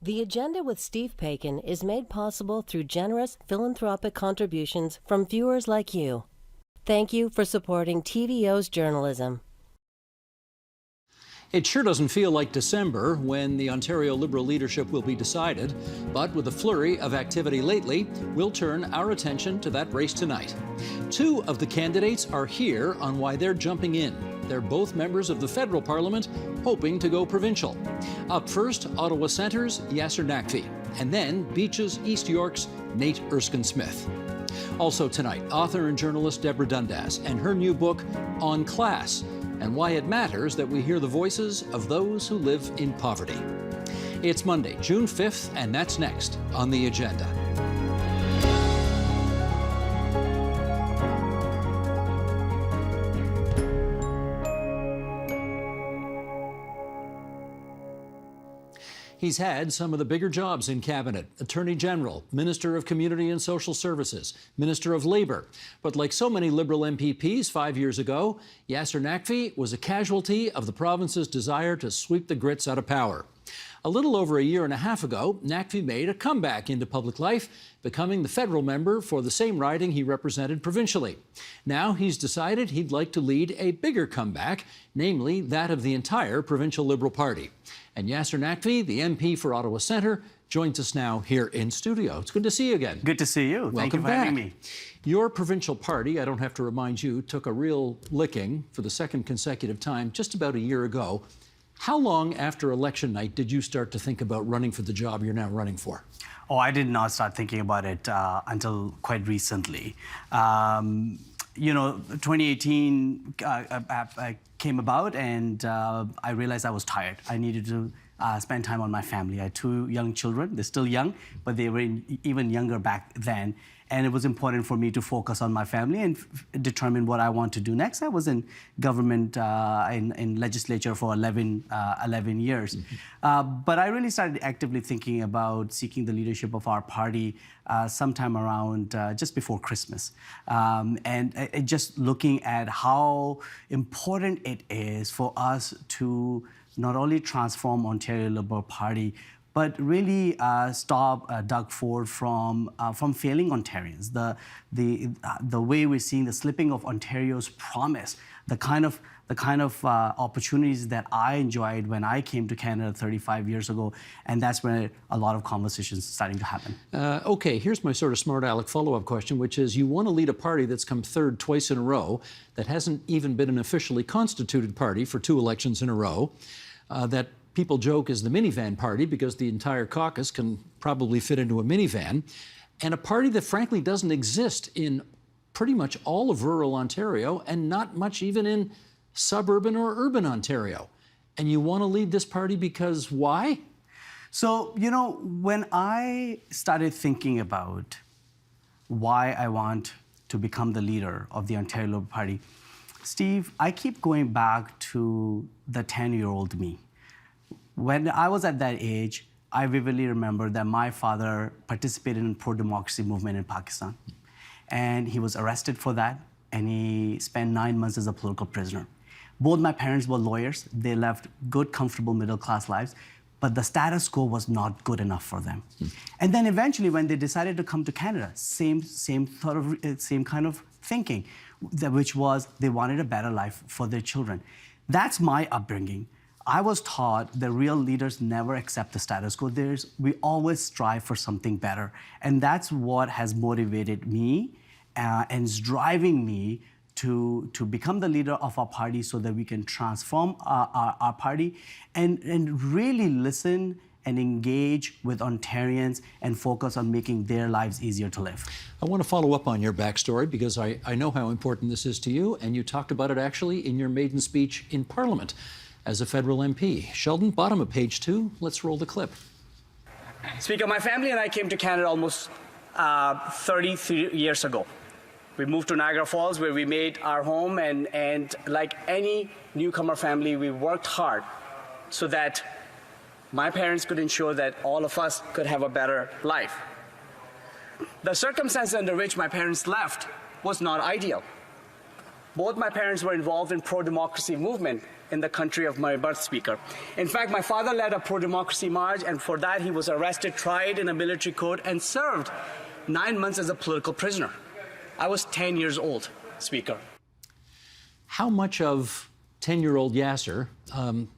The Agenda with Steve Paikin is made possible through generous philanthropic contributions from viewers like you. Thank you for supporting TVO's journalism. It sure doesn't feel like December when the Ontario Liberal leadership will be decided, but with a flurry of activity lately, we'll turn our attention to that race tonight. Two of the candidates are here on why they're jumping in. They're both members of the federal parliament, hoping to go provincial. Up first, Ottawa Centre's Yasir Naqvi, and then Beach's East York's Nathaniel Erskine-Smith. Also tonight, author and journalist Deborah Dundas and her new book, On Class, and why it matters that we hear the voices of those who live in poverty. It's Monday, June 5th, and that's next on The Agenda. He's had some of the bigger jobs in cabinet: Attorney General, Minister of Community and Social Services, Minister of Labour. But like so many Liberal MPPs 5 years ago, Yasir Naqvi was a casualty of the province's desire to sweep the Grits out of power. A little over a year and a half ago, Naqvi made a comeback into public life, becoming the federal member for the same riding he represented provincially. Now he's decided he'd like to lead a bigger comeback, namely that of the entire provincial Liberal Party. And Yasir Naqvi, the MP for Ottawa Centre, joins us now here in studio. It's good to see you again. Good to see you. Thank you for having me. Your provincial party, I don't have to remind you, took a real licking for the second consecutive time just about a year ago. How long after election night did you start to think about running for the job you're now running for? Oh, I did not start thinking about it until quite recently. 2018 came about, and I realized I was tired. I needed to spend time on my family. I had two young children. They're still young, but they were even younger back then. And it was important for me to focus on my family and determine what I want to do next. I was in government, in legislature for 11 years. But I really started actively thinking about seeking the leadership of our party sometime around just before Christmas. And just looking at how important it is for us to not only transform Ontario Liberal Party, but really stop Doug Ford from failing Ontarians. The way we're seeing the slipping of Ontario's promise, the kind of opportunities that I enjoyed when I came to Canada 35 years ago, and that's where a lot of conversations starting to happen. Okay, here's my sort of smart aleck follow-up question, which is you want to lead a party that's come third twice in a row, that hasn't even been an officially constituted party for 2 elections in a row, that people joke is the minivan party because the entire caucus can probably fit into a minivan, and a party that frankly doesn't exist in pretty much all of rural Ontario and not much even in suburban or urban Ontario. And you want to lead this party because why? So, when I started thinking about why I want to become the leader of the Ontario Liberal Party, Steve, I keep going back to the 10-year-old me. When I was at that age, I vividly remember that my father participated in the pro-democracy movement in Pakistan. And he was arrested for that, and he spent 9 months as a political prisoner. Both my parents were lawyers. They left good, comfortable middle-class lives, but the status quo was not good enough for them. And then eventually, when they decided to come to Canada, same kind of thinking, which was they wanted a better life for their children. That's my upbringing. I was taught that real leaders never accept the status quo. We always strive for something better. And that's what has motivated me and is driving me to become the leader of our party so that we can transform our party and really listen and engage with Ontarians and focus on making their lives easier to live. I want to follow up on your backstory because I know how important this is to you, and you talked about it actually in your maiden speech in Parliament as a federal MP. Sheldon, bottom of page 2, let's roll the clip. Speaker, my family and I came to Canada almost 33 years ago. We moved to Niagara Falls where we made our home, and like any newcomer family, we worked hard so that my parents could ensure that all of us could have a better life. The circumstances under which my parents left was not ideal. Both my parents were involved in pro-democracy movement in the country of my birth, Speaker. In fact, my father led a pro-democracy march, and for that he was arrested, tried in a military court, and served 9 months as a political prisoner. I was 10 years old, Speaker. How much of 10-year-old Yasir,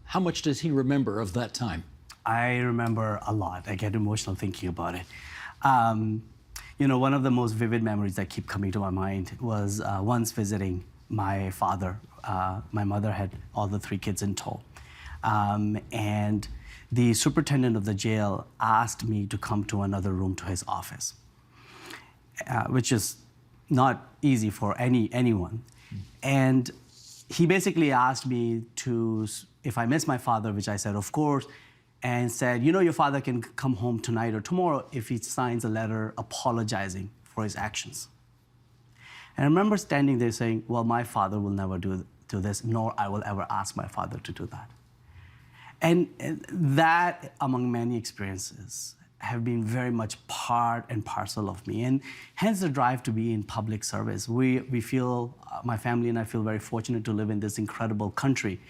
how much does he remember of that time? I remember a lot. I get emotional thinking about it. You know, one of the most vivid memories that keep coming to my mind was once visiting my father. My mother had all the 3 kids in tow. And the superintendent of the jail asked me to come to another room to his office, which is not easy for anyone. And he basically asked me to, if I miss my father, which I said, of course, and said, you know, your father can come home tonight or tomorrow if he signs a letter apologizing for his actions. And I remember standing there saying, well, my father will never do this, nor I will ever ask my father to do that. And that, among many experiences, have been very much part and parcel of me, and hence the drive to be in public service. We feel, my family and I feel very fortunate to live in this incredible country.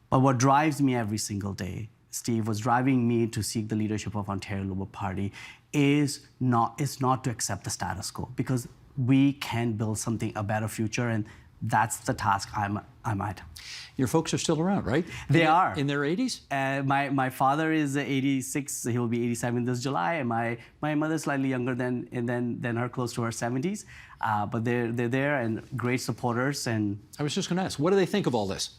But what drives me every single day, Steve, was driving me to seek the leadership of Ontario Liberal Party is not to accept the status quo, because we can build a better future, and that's the task I'm at. Your folks are still around, right? They are. In their 80s? My father is 86, he will be 87 this July, and my mother's slightly younger than her, close to her 70s. But they're there and great supporters. And I was just going to ask, what do they think of all this?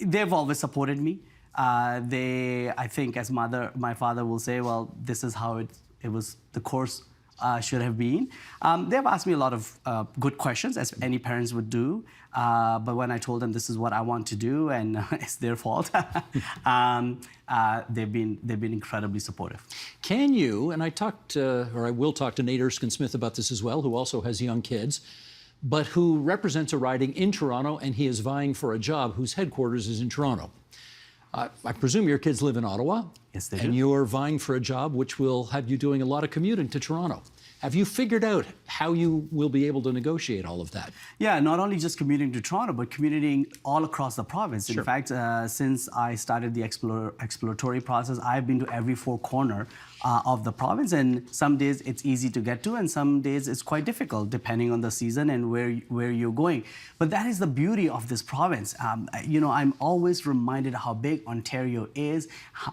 They've always supported me. I think, as my father will say, well, this is how it was, the course should have been. They've asked me a lot of good questions, as any parents would do. But when I told them this is what I want to do, and it's their fault, they've been incredibly supportive. Can you, and I will talk to Nate Erskine-Smith about this as well, who also has young kids, but who represents a riding in Toronto, and he is vying for a job whose headquarters is in Toronto. I presume your kids live in Ottawa. Yes, they do. And you're vying for a job which will have you doing a lot of commuting to Toronto. Have you figured out how you will be able to negotiate all of that? Yeah, not only just commuting to Toronto, but commuting all across the province. Sure. In fact, since I started the exploratory process, I've been to every 4 corners of the province, and some days it's easy to get to, and some days it's quite difficult, depending on the season and where you're going. But that is the beauty of this province. You know, I'm always reminded how big Ontario is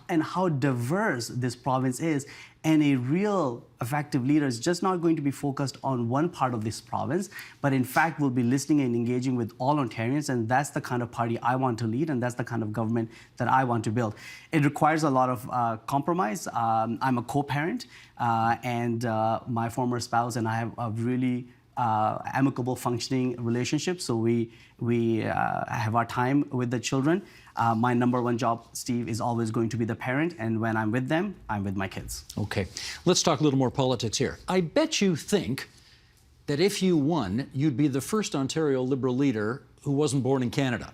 and how diverse this province is. And a real effective leader is just not going to be focused on one part of this province, but in fact will be listening and engaging with all Ontarians, and that's the kind of party I want to lead, and that's the kind of government that I want to build. It requires a lot of compromise. I'm a co-parent, and my former spouse and I have a really amicable, functioning relationship, so we have our time with the children. My #1 job, Steve, is always going to be the parent, and when I'm with them, I'm with my kids. Okay, let's talk a little more politics here. I bet you think that if you won, you'd be the first Ontario Liberal leader who wasn't born in Canada.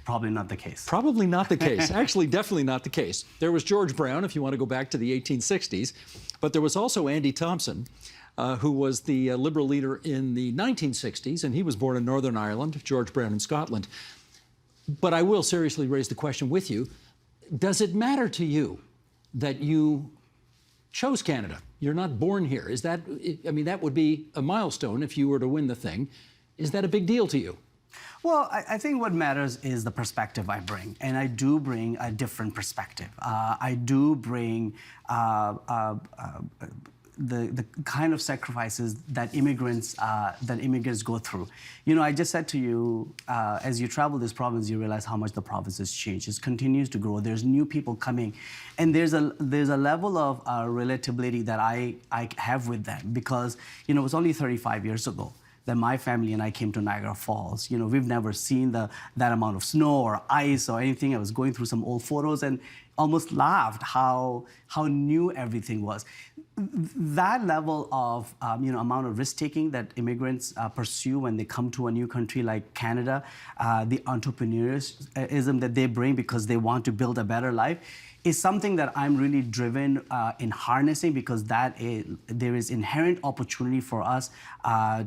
Probably not the case. Probably not the case. Actually, definitely not the case. There was George Brown, if you want to go back to the 1860s, but there was also Andy Thompson, who was the Liberal leader in the 1960s, and he was born in Northern Ireland, George Brown in Scotland. But I will seriously raise the question with you. Does it matter to you that you chose Canada? You're not born here. Is that, I mean, that would be a milestone if you were to win the thing. Is that a big deal to you? Well, I think what matters is the perspective I bring, and I do bring a different perspective. I do bring the kind of sacrifices that immigrants go through. You know, I just said to you, as you travel this province, you realize how much the province has changed. It continues to grow. There's new people coming, and there's a level of relatability that I have with them, because you know, it was only 35 years ago that my family and I came to Niagara Falls. You know, we've never seen that amount of snow or ice or anything. I was going through some old photos, and almost laughed how new everything was. That level of amount of risk taking that immigrants pursue when they come to a new country like Canada, the entrepreneurism that they bring because they want to build a better life, is something that I'm really driven in harnessing, because there is inherent opportunity for us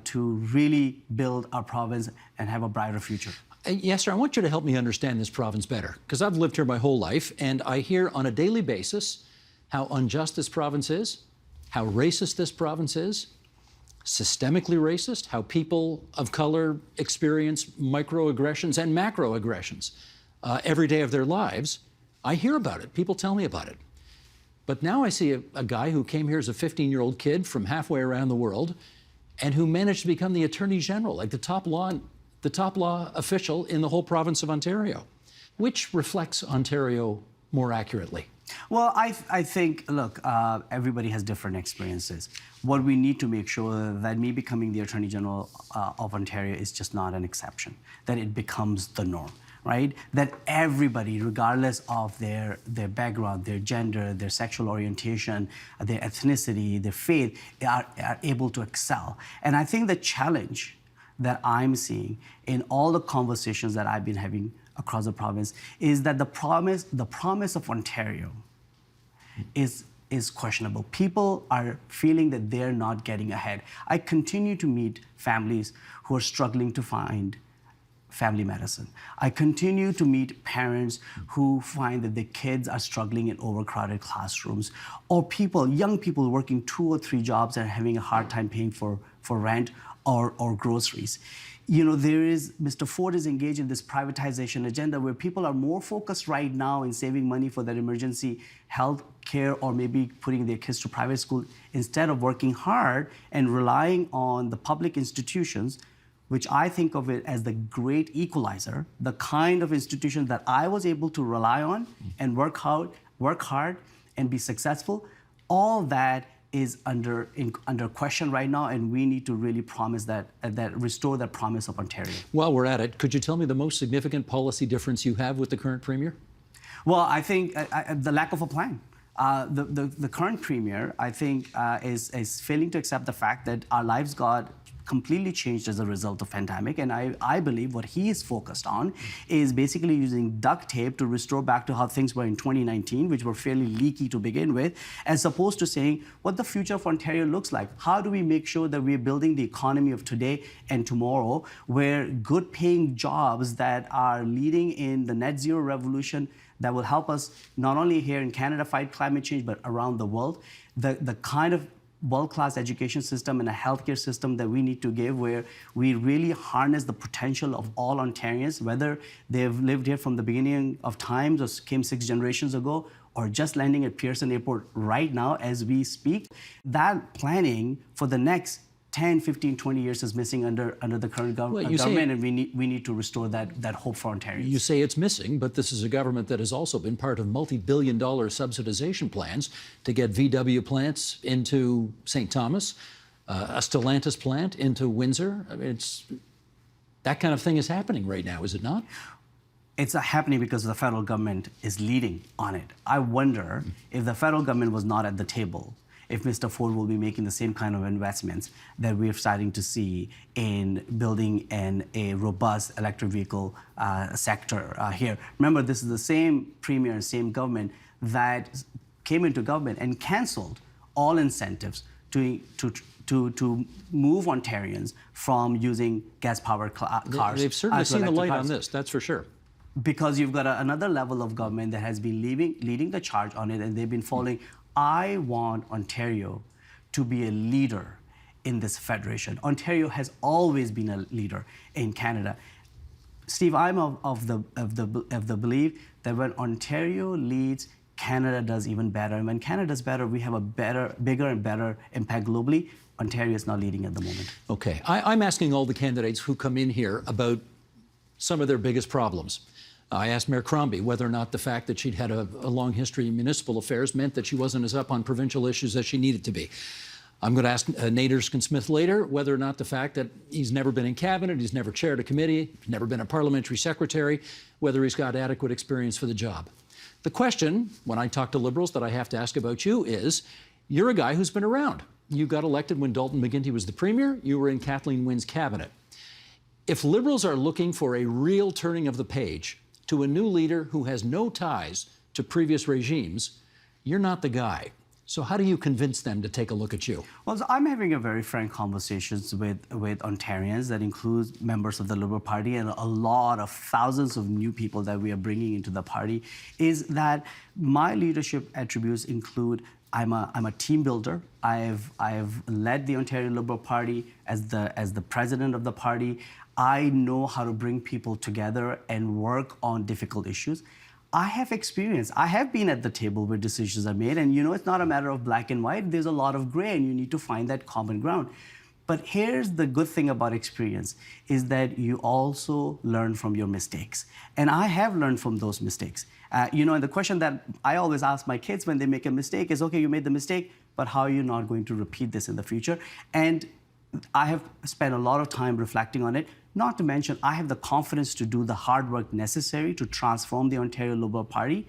to really build our province and have a brighter future. Yes, sir, I want you to help me understand this province better, because I've lived here my whole life, and I hear on a daily basis how unjust this province is, how racist this province is, systemically racist, how people of color experience microaggressions and macroaggressions every day of their lives. I hear about it. People tell me about it. But now I see a guy who came here as a 15-year-old kid from halfway around the world and who managed to become the Attorney General, like the top law official in the whole province of Ontario. Which reflects Ontario more accurately? Well, I think, look, everybody has different experiences. What we need to make sure that me becoming the Attorney General of Ontario is just not an exception, that it becomes the norm, right? That everybody, regardless of their background, their gender, their sexual orientation, their ethnicity, their faith, are able to excel. And I think the challenge that I'm seeing in all the conversations that I've been having across the province is that the promise of Ontario is questionable. People are feeling that they're not getting ahead. I continue to meet families who are struggling to find family medicine. I continue to meet parents who find that their kids are struggling in overcrowded classrooms, or young people working 2 or 3 jobs and having a hard time paying for rent or groceries. Mr. Ford is engaged in this privatization agenda where people are more focused right now in saving money for their emergency health care, or maybe putting their kids to private school, instead of working hard and relying on the public institutions, which I think of it as the great equalizer, the kind of institution that I was able to rely on and work hard and be successful. All that is under question right now, and we need to really promise that restore that promise of Ontario. While we're at it, could you tell me the most significant policy difference you have with the current Premier? Well, I think the lack of a plan. The current Premier, I think, is failing to accept the fact that our lives got completely changed as a result of pandemic, and I believe what he is focused on is basically using duct tape to restore back to how things were in 2019, which were fairly leaky to begin with, as opposed to saying what the future of Ontario looks like. How do we make sure that we're building the economy of today and tomorrow, where good paying jobs that are leading in the net zero revolution that will help us not only here in Canada fight climate change, but around the world, the kind of world-class education system and a healthcare system that we need to give, where we really harness the potential of all Ontarians, whether they've lived here from the beginning of times or came 6 generations ago, or just landing at Pearson Airport right now as we speak. That planning for the next 10, 15, 20 years is missing under the current government, and we need to restore that hope for Ontarians. You say it's missing, but this is a government that has also been part of multi-billion-dollar subsidization plans to get VW plants into St. Thomas, a Stellantis plant into Windsor. I mean, that kind of thing is happening right now, is it not? It's happening because the federal government is leading on it. I wonder if the federal government was not at the table, if Mr. Ford will be making the same kind of investments that we're starting to see in building a robust electric vehicle sector here. Remember, this is the same Premier and same government that came into government and canceled all incentives to move Ontarians from using gas-powered cars. They've certainly seen the light on this, that's for sure. Because you've got another level of government that has been leading the charge on it, and they've been following. I want Ontario to be a leader in this federation. Ontario has always been a leader in Canada. Steve, I'm of the belief that when Ontario leads, Canada does even better. And when Canada does better, we have a bigger and better impact globally. Ontario is not leading at the moment. Okay, I'm asking all the candidates who come in here about some of their biggest problems. I asked Mayor Crombie whether or not the fact that she'd had a long history in municipal affairs meant that she wasn't as up on provincial issues as she needed to be. I'm going to ask Nate Erskine-Smith later whether or not the fact that he's never been in cabinet, he's never chaired a committee, he's never been a parliamentary secretary, whether he's got adequate experience for the job. The question, when I talk to Liberals, that I have to ask about you is, you're a guy who's been around. You got elected when Dalton McGuinty was the Premier. You were in Kathleen Wynne's cabinet. If Liberals are looking for a real turning of the page to a new leader who has no ties to previous regimes, you're not the guy. So how do you convince them to take a look at you? Well, so I'm having a very frank conversations with Ontarians that includes members of the Liberal Party and a lot of thousands of new people that we are bringing into the party, is that my leadership attributes include I'm a team builder. I've led the Ontario Liberal Party as the president of the party. I know how to bring people together and work on difficult issues. I have experience. I have been at the table where decisions are made, and it's not a matter of black and white. There's a lot of gray, and you need to find that common ground. But here's the good thing about experience, is that you also learn from your mistakes. And I have learned from those mistakes. And the question that I always ask my kids when they make a mistake is, okay, you made the mistake, but how are you not going to repeat this in the future? And I have spent a lot of time reflecting on it. Not to mention, I have the confidence to do the hard work necessary to transform the Ontario Liberal Party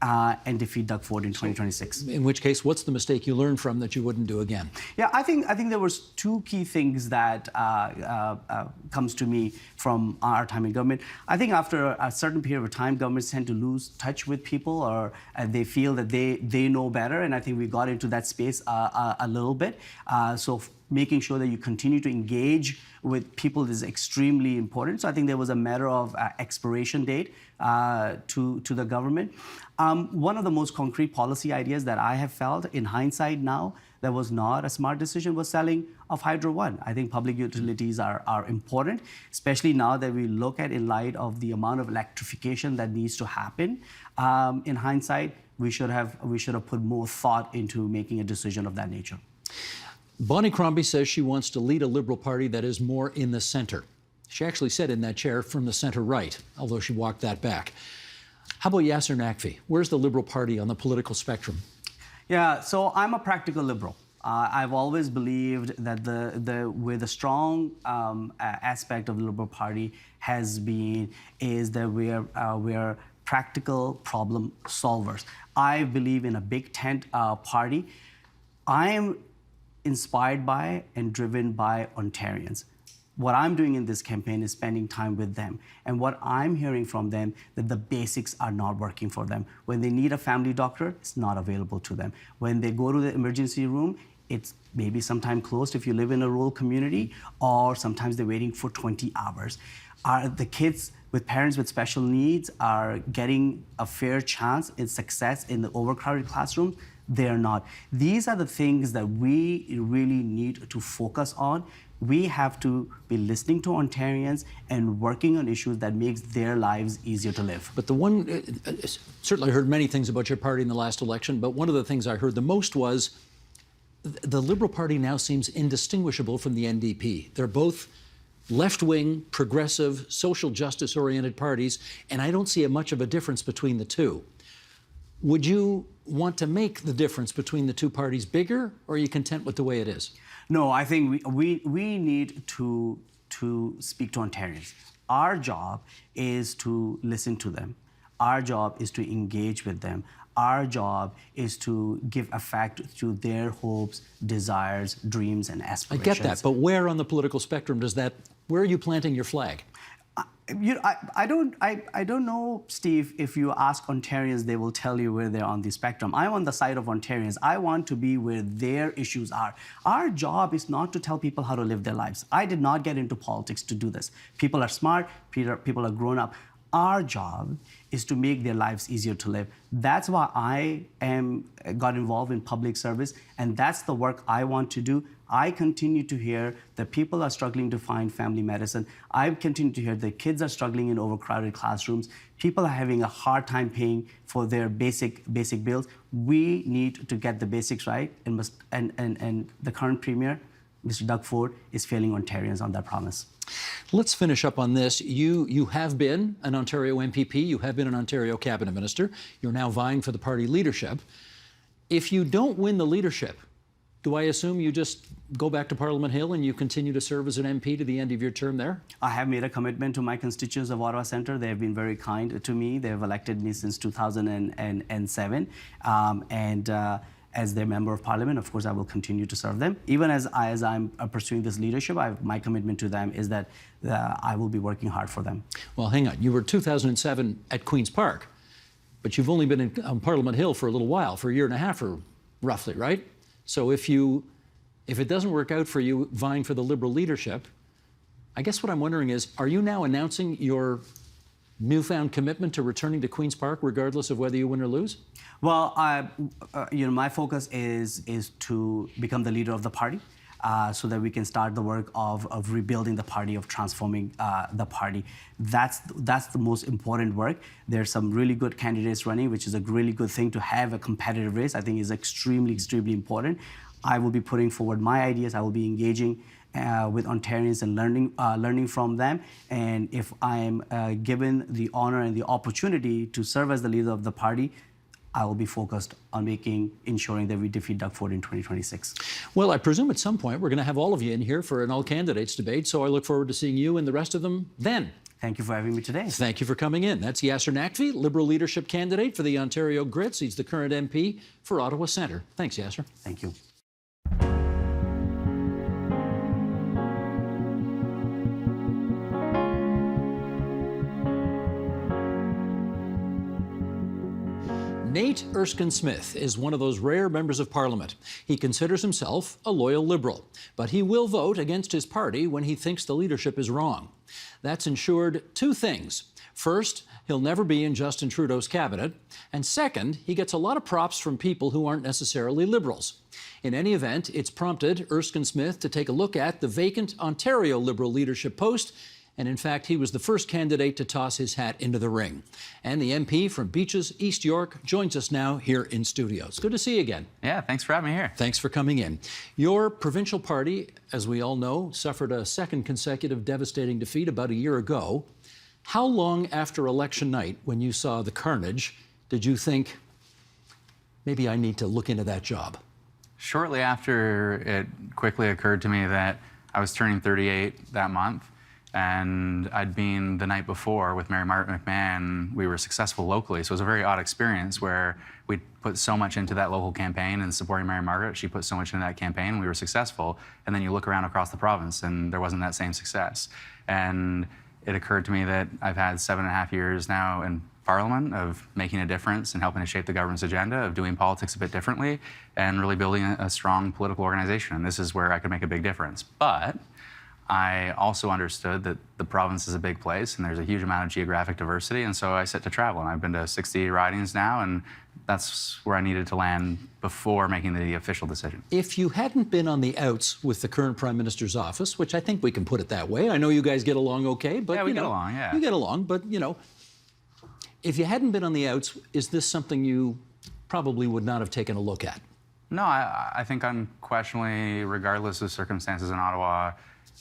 and defeat Doug Ford in 2026. In which case, what's the mistake you learned from that you wouldn't do again? Yeah, I think there was two key things that comes to me from our time in government. I think after a certain period of time, governments tend to lose touch with people, or they feel that they know better, and I think we got into that space a little bit. So making sure that you continue to engage with people is extremely important. So I think there was a matter of expiration date to the government. One of the most concrete policy ideas that I have felt in hindsight now that was not a smart decision was selling of Hydro One. I think public utilities are important, especially now that we look at in light of the amount of electrification that needs to happen. In hindsight, we should have put more thought into making a decision of that nature. Bonnie Crombie says she wants to lead a Liberal Party that is more in the centre. She actually said in that chair from the centre-right, although she walked that back. How about Yasir Naqvi? Where's the Liberal Party on the political spectrum? Yeah, so I'm a practical Liberal. I've always believed that where the strong aspect of the Liberal Party has been is that we're practical problem solvers. I believe in a big tent party. I am inspired by and driven by Ontarians. What I'm doing in this campaign is spending time with them. And what I'm hearing from them, that the basics are not working for them. When they need a family doctor, it's not available to them. When they go to the emergency room, it's maybe sometime closed if you live in a rural community, or sometimes they're waiting for 20 hours. The kids with parents with special needs are getting a fair chance in success in the overcrowded classroom? They are not. These are the things that we really need to focus on. We have to be listening to Ontarians and working on issues that makes their lives easier to live. But the one, certainly I heard many things about your party in the last election, but one of the things I heard the most was the Liberal Party now seems indistinguishable from the NDP. They're both left-wing, progressive, social justice-oriented parties, and I don't see much of a difference between the two. Would you want to make the difference between the two parties bigger, or are you content with the way it is? No, I think we need to speak to Ontarians. Our job is to listen to them. Our job is to engage with them. Our job is to give effect to their hopes, desires, dreams, and aspirations. I get that, but where on the political spectrum where are you planting your flag? I don't know, Steve, if you ask Ontarians, they will tell you where they're on the spectrum. I'm on the side of Ontarians. I want to be where their issues are. Our job is not to tell people how to live their lives. I did not get into politics to do this. People are smart, people are grown up. Our job is to make their lives easier to live. That's why I got involved in public service, and that's the work I want to do. I continue to hear that people are struggling to find family medicine. I continue to hear that kids are struggling in overcrowded classrooms. People are having a hard time paying for their basic bills. We need to get the basics right, and the current Premier, Mr. Doug Ford, is failing Ontarians on that promise. Let's finish up on this. You have been an Ontario MPP. You have been an Ontario cabinet minister. You're now vying for the party leadership. If you don't win the leadership, do I assume you just go back to Parliament Hill and you continue to serve as an MP to the end of your term there? I have made a commitment to my constituents of Ottawa Centre. They have been very kind to me. They have elected me since 2007. As their member of Parliament, of course, I will continue to serve them. Even as I'm pursuing this leadership, my commitment to them is that I will be working hard for them. Well, hang on. You were 2007 at Queen's Park, but you've only been on Parliament Hill for a little while, for a year and a half or roughly, right? So if it doesn't work out for you vying for the Liberal leadership, I guess what I'm wondering is, are you now announcing your newfound commitment to returning to Queen's Park regardless of whether you win or lose? Well, my focus is to become the leader of the party, so that we can start the work of rebuilding the party, of transforming the party. That's the most important work. There's some really good candidates running, which is a really good thing to have a competitive race. I think is extremely, extremely important. I will be putting forward my ideas. I will be engaging with Ontarians and learning from them. And if I am given the honor and the opportunity to serve as the leader of the party, I will be focused on ensuring that we defeat Doug Ford in 2026. Well, I presume at some point we're going to have all of you in here for an all-candidates debate, so I look forward to seeing you and the rest of them then. Thank you for having me today. Thank you for coming in. That's Yasir Naqvi, Liberal leadership candidate for the Ontario Grits. He's the current MP for Ottawa Centre. Thanks, Yasir. Thank you. Nate Erskine-Smith is one of those rare members of Parliament. He considers himself a loyal Liberal, but he will vote against his party when he thinks the leadership is wrong. That's ensured two things. First, he'll never be in Justin Trudeau's cabinet. And second, he gets a lot of props from people who aren't necessarily Liberals. In any event, it's prompted Erskine-Smith to take a look at the vacant Ontario Liberal leadership post. And in fact, he was the first candidate to toss his hat into the ring. And the MP from Beaches, East York, joins us now here in studio. It's good to see you again. Yeah, thanks for having me here. Thanks for coming in. Your provincial party, as we all know, suffered a second consecutive devastating defeat about a year ago. How long after election night, when you saw the carnage, did you think, maybe I need to look into that job? Shortly after, it quickly occurred to me that I was turning 38 that month. And I'd been the night before with Mary Margaret McMahon. We were successful locally, so it was a very odd experience where we put so much into that local campaign and supporting Mary Margaret. She put so much into that campaign, we were successful. And then you look around across the province and there wasn't that same success. And it occurred to me that I've had 7.5 years now in Parliament of making a difference and helping to shape the government's agenda, of doing politics a bit differently, and really building a strong political organization. And this is where I could make a big difference. But I also understood that the province is a big place and there's a huge amount of geographic diversity, and so I set to travel. And I've been to 60 ridings now, and that's where I needed to land before making the official decision. If you hadn't been on the outs with the current Prime Minister's office, which I think we can put it that way, I know you guys get along okay, but yeah, we get along, yeah. You get along, but if you hadn't been on the outs, is this something you probably would not have taken a look at? No, I think unquestionably, regardless of circumstances in Ottawa,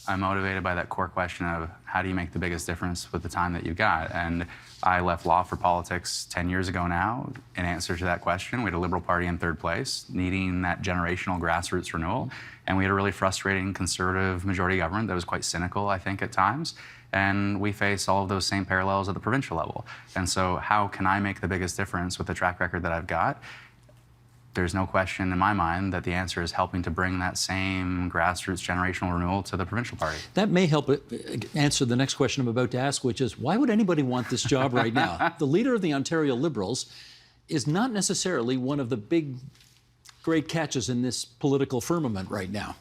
I'm motivated by that core question of how do you make the biggest difference with the time that you've got? And I left law for politics 10 years ago now in answer to that question. We had a Liberal Party in third place, needing that generational grassroots renewal. And we had a really frustrating Conservative majority government that was quite cynical, I think, at times. And we face all of those same parallels at the provincial level. And so how can I make the biggest difference with the track record that I've got? There's no question in my mind that the answer is helping to bring that same grassroots generational renewal to the provincial party. That may help answer the next question I'm about to ask, which is, why would anybody want this job right now? The leader of the Ontario Liberals is not necessarily one of the big, great catches in this political firmament right now.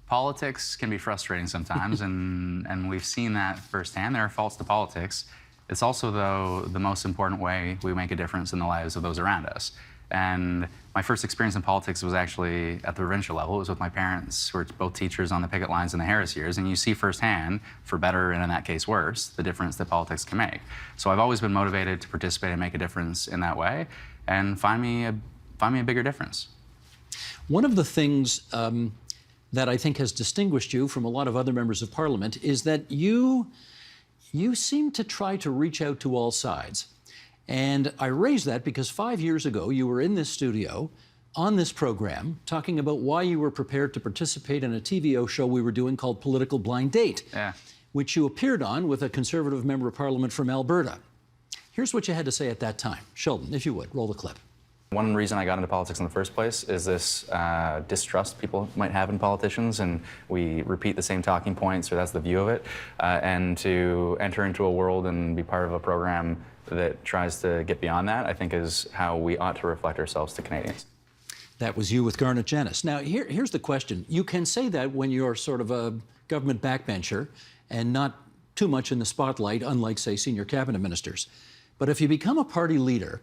Politics can be frustrating sometimes, and we've seen that firsthand. There are faults to politics. It's also, though, the most important way we make a difference in the lives of those around us. And my first experience in politics was actually at the provincial level. It was with my parents, who were both teachers on the picket lines in the Harris years. And you see firsthand, for better and in that case worse, the difference that politics can make. So I've always been motivated to participate and make a difference in that way, and find me a bigger difference. One of the things that I think has distinguished you from a lot of other members of Parliament is that you seem to try to reach out to all sides. And I raise that because 5 years ago, you were in this studio on this program talking about why you were prepared to participate in a TVO show we were doing called Political Blind Date, which you appeared on with a Conservative Member of Parliament from Alberta. Here's what you had to say at that time. Sheldon, if you would, roll the clip. One reason I got into politics in the first place is this distrust people might have in politicians, and we repeat the same talking points, or that's the view of it. And to enter into a world and be part of a program that tries to get beyond that, I think is how we ought to reflect ourselves to Canadians. That was you with Garnet Janis. Now, here's the question. You can say that when you're sort of a government backbencher and not too much in the spotlight, unlike, say, senior cabinet ministers. But if you become a party leader,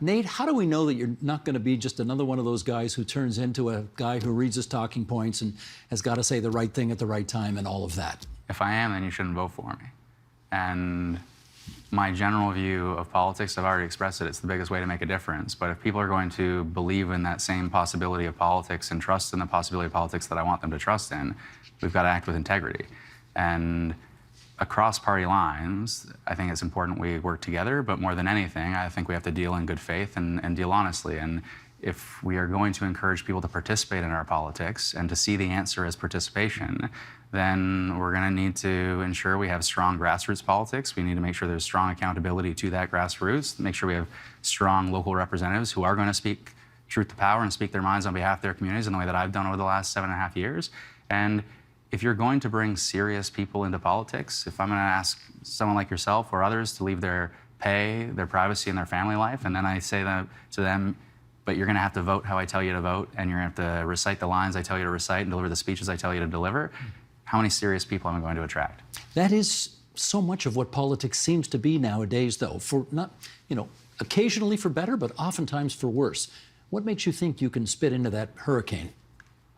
Nate, how do we know that you're not going to be just another one of those guys who turns into a guy who reads his talking points and has got to say the right thing at the right time and all of that? If I am, then you shouldn't vote for me. And my general view of politics, I've already expressed it, it's the biggest way to make a difference. But if people are going to believe in that same possibility of politics and trust in the possibility of politics that I want them to trust in, we've got to act with integrity. And across party lines, I think it's important we work together, but more than anything, I think we have to deal in good faith and deal honestly. And if we are going to encourage people to participate in our politics and to see the answer as participation, then we're going to need to ensure we have strong grassroots politics. We need to make sure there's strong accountability to that grassroots, make sure we have strong local representatives who are going to speak truth to power and speak their minds on behalf of their communities in the way that I've done over the last 7.5 years. And if you're going to bring serious people into politics, if I'm going to ask someone like yourself or others to leave their pay, their privacy, and their family life, and then I say that to them, but you're going to have to vote how I tell you to vote, and you're going to have to recite the lines I tell you to recite and deliver the speeches I tell you to deliver, how many serious people am I going to attract? That is so much of what politics seems to be nowadays, though, for not, occasionally for better, but oftentimes for worse. What makes you think you can spit into that hurricane?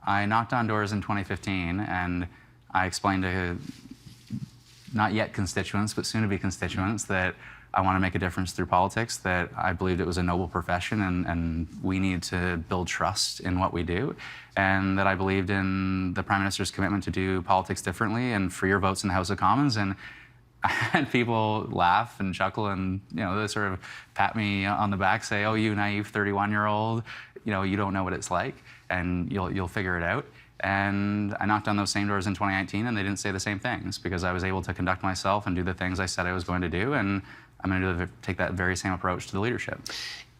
I knocked on doors in 2015, and I explained to not yet constituents, but soon-to-be constituents, that I want to make a difference through politics, that I believed it was a noble profession and we need to build trust in what we do, and that I believed in the Prime Minister's commitment to do politics differently and for your votes in the House of Commons. And I had people laugh and chuckle and, they sort of pat me on the back, say, oh, you naive 31-year-old, you don't know what it's like, and you'll figure it out. And I knocked on those same doors in 2019, and they didn't say the same things because I was able to conduct myself and do the things I said I was going to do, and I'm going to take that very same approach to the leadership.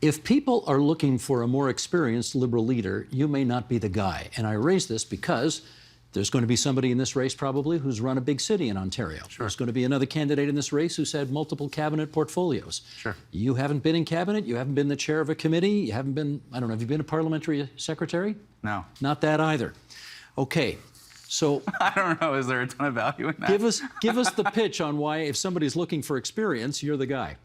If people are looking for a more experienced Liberal leader, you may not be the guy. And I raise this because there's going to be somebody in this race probably who's run a big city in Ontario. Sure. There's going to be another candidate in this race who's had multiple cabinet portfolios. Sure. You haven't been in cabinet, you haven't been the chair of a committee, you haven't been, I don't know, have you been a parliamentary secretary? No. Not that either. Okay, so I don't know, is there a ton of value in that? Give us the pitch on why, if somebody's looking for experience, you're the guy.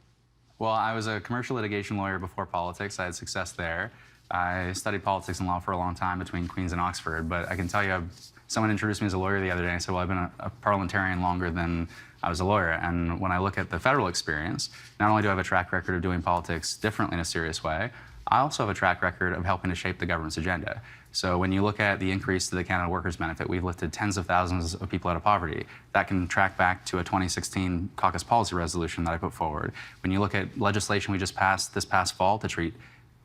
Well, I was a commercial litigation lawyer before politics. I had success there. I studied politics and law for a long time between Queen's and Oxford, but I can tell you, someone introduced me as a lawyer the other day and I said, well, I've been a parliamentarian longer than I was a lawyer. And when I look at the federal experience, not only do I have a track record of doing politics differently in a serious way, I also have a track record of helping to shape the government's agenda. So when you look at the increase to the Canada Workers' Benefit, we've lifted tens of thousands of people out of poverty. That can track back to a 2016 caucus policy resolution that I put forward. When you look at legislation we just passed this past fall to treat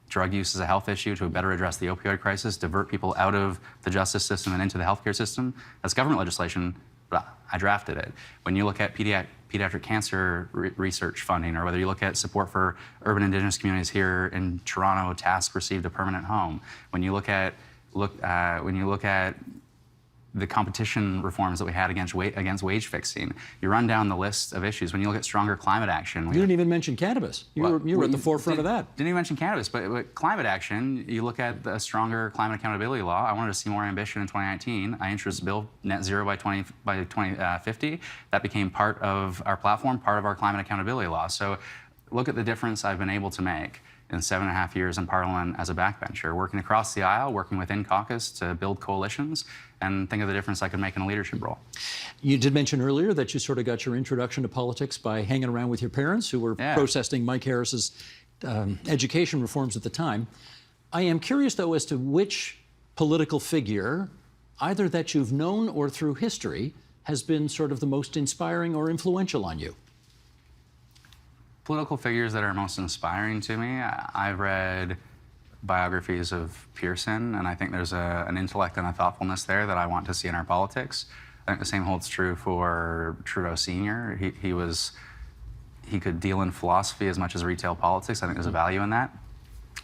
drug use as a health issue, to better address the opioid crisis, divert people out of the justice system and into the healthcare system, that's government legislation, but I drafted it. When you look at pediatric cancer research funding, or whether you look at support for urban Indigenous communities here in Toronto, TASC received a permanent home. When you look at the competition reforms that we had against wage fixing, you run down the list of issues. When you look at stronger climate action, you didn't even mention cannabis. You were at the forefront of that. Didn't even mention cannabis, but climate action. You look at the stronger climate accountability law. I wanted to see more ambition in 2019. I introduced a bill, net zero by 2050. That became part of our platform, part of our climate accountability law. So, look at the difference I've been able to make in 7.5 years in Parliament as a backbencher, working across the aisle, working within caucus to build coalitions, and think of the difference I could make in a leadership role. You did mention earlier that you sort of got your introduction to politics by hanging around with your parents who were protesting Mike Harris's education reforms at the time. I am curious, though, as to which political figure, either that you've known or through history, has been sort of the most inspiring or influential on you. Political figures that are most inspiring to me, I've read biographies of Pearson, and I think there's an intellect and a thoughtfulness there that I want to see in our politics. I think the same holds true for Trudeau Sr. He could deal in philosophy as much as retail politics. I think there's a value in that.